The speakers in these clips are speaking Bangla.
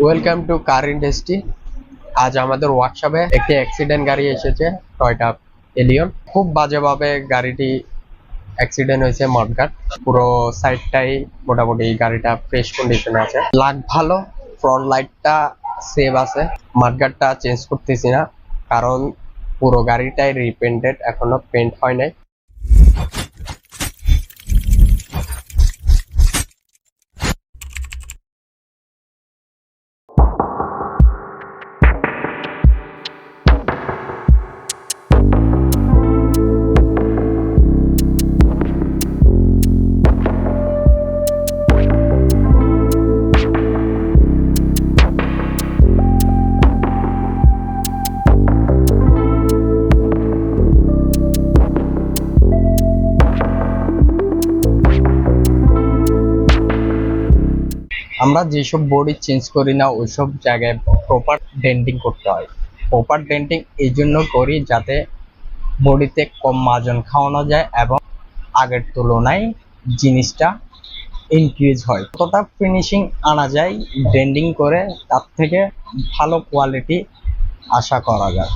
Welcome to car industry. আজ আমাদের ওয়ার্কশপে একটি অ্যাক্সিডেন্ট গাড়ি এসেছে, টয়োটা এলিয়ন। খুব বাজেভাবে গাড়িটি অ্যাক্সিডেন্ট হয়েছে, মডগার্ড পুরো সাইডটাই মোটামুটি গাড়িটা ফ্রেশ কন্ডিশনে আছে। লাক ভালো, ফ্রন্ট লাইটটা সেভ আছে। মডগার্ডটা চেঞ্জ করতেছি না, কারণ পুরো গাড়িটাই রিপেন্টেড, এখনো পেন্ট হয় নাই। আমরা যেসব বডি চেঞ্জ করি না ওইসব জায়গায় প্রপার ডেন্টিং করতে হয়। প্রপার ডেন্টিং এই জন্য করি যাতে বডিতে কম মাজন খাওয়ানো যায় এবং আগের তুলনায় জিনিসটা ইনক্রিজ হয়। কতটা ফিনিশিং আনা যায় ডেন্টিং করে, তার থেকে ভালো কোয়ালিটি আশা করা যায়।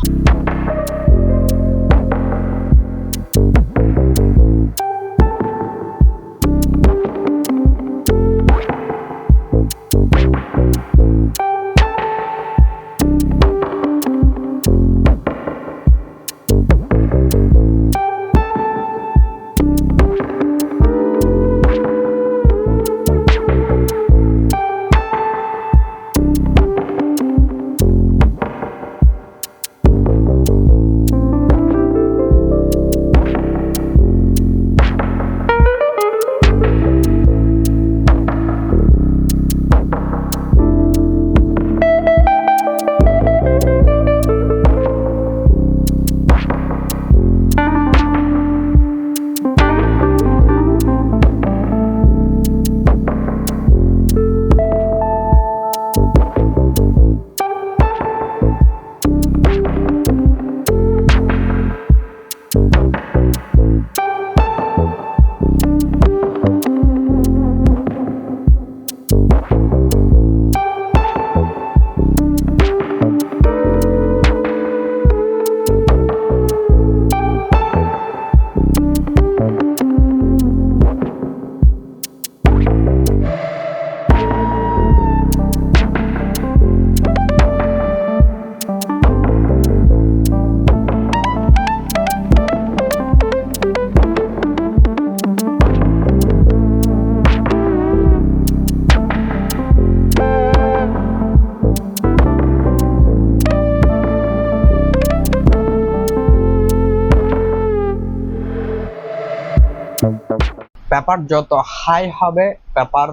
পেপার যত হাই হবে পেপার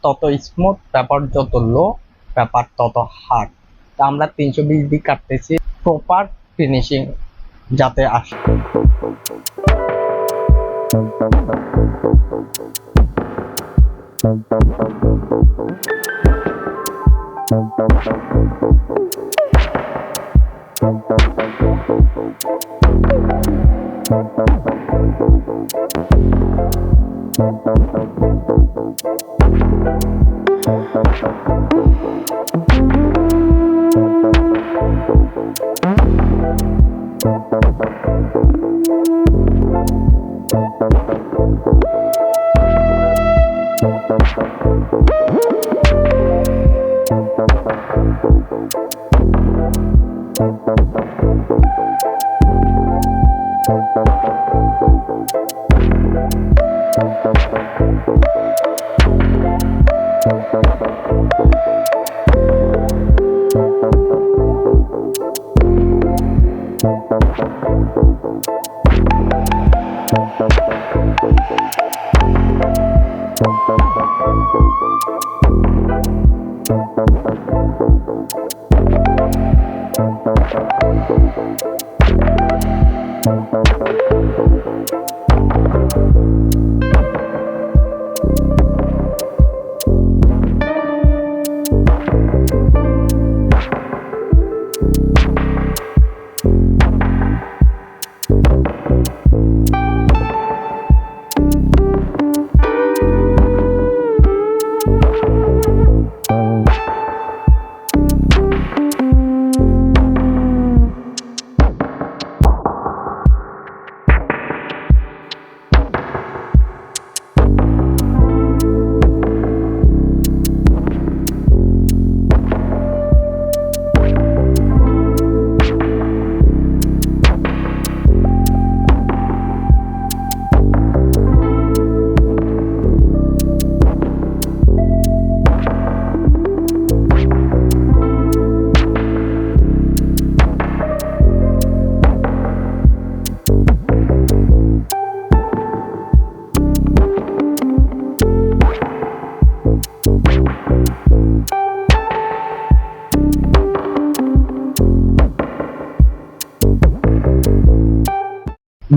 তত স্মুথ, পেপার যত লো পেপার তত হার্ড। তা আমরা 320 দিয়ে কাটতেছি প্রপার ফিনিশিং যাতে আসে।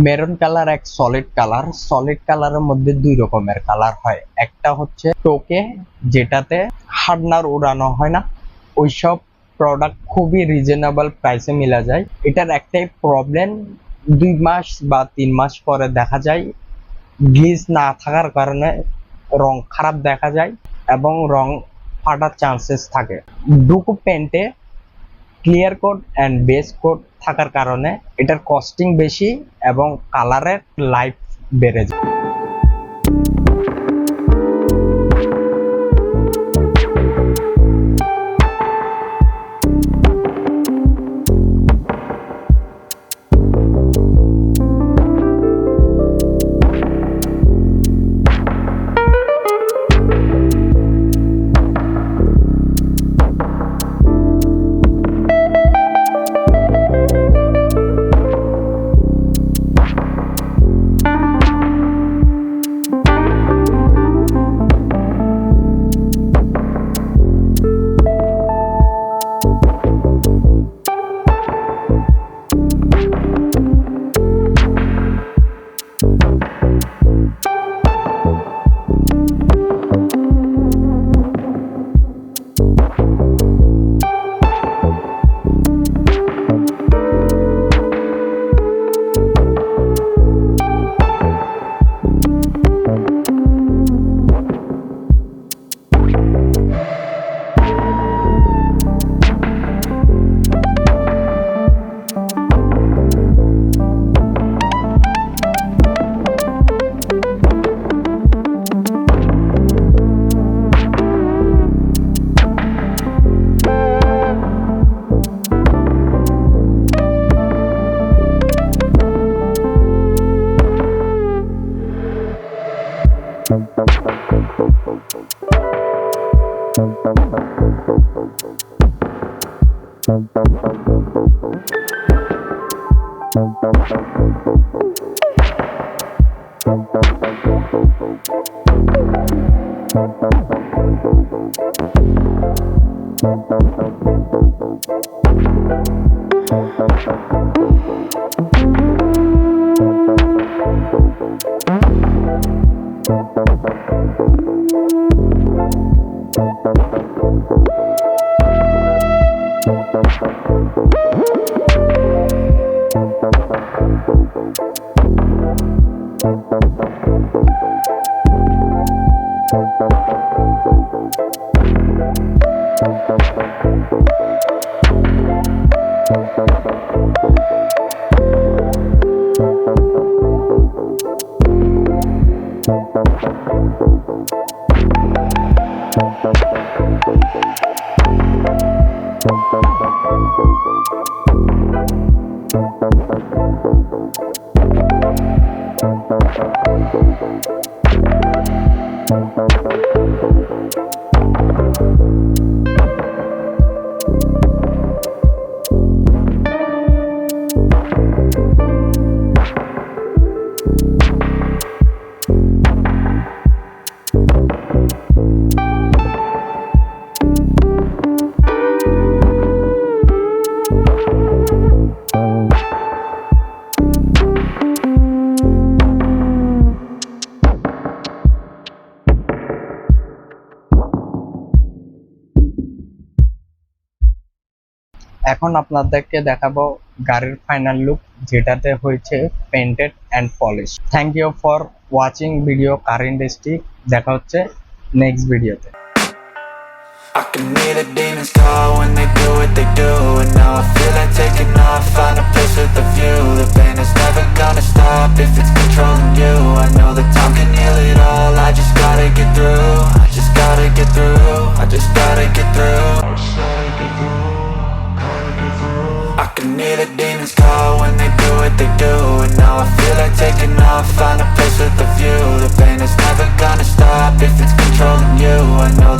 মেরুন কালার এক সলিড কালারের মধ্যে দুই রকমের কালার হয়। একটা হচ্ছে টোকে, যেটাতে হার্ডনার উড়ানো হয় না, ওইসব প্রোডাক্ট খুবই রিজনেবল প্রাইসে মিলা যায়। এটার একটাই প্রবলেম, 2 মাস বা 3 মাস পরে দেখা যায় গ্লিজ না থাকার কারণে রং খারাপ দেখা যায় এবং রং ফাটার চান্সেস থাকে। ডুকু প্যান্টে clear coat and base coat থাকার কারণে এটার কস্টিং বেশি এবং কালারের লাইফ বেড়ে যায়। এখন আপনাদেরকে দেখাবো গাড়ির ফাইনাল লুক, যেটাতে হয়েছে painted and polish. Thank you for watching video car industry. দেখা হচ্ছে নেক্সট ভিডিওতে। I can hear the demons call when they do what they do. And now I feel like taking off, find a place with a view. The pain is never gonna stop if it's controlling you. I know that time can heal it all, I just gotta get through. I just gotta get through, I just gotta get through. I can hear the demons call when they do what they do. And now I feel like taking off, find a place with a view. The pain is never gonna stop if it's controlling you. I know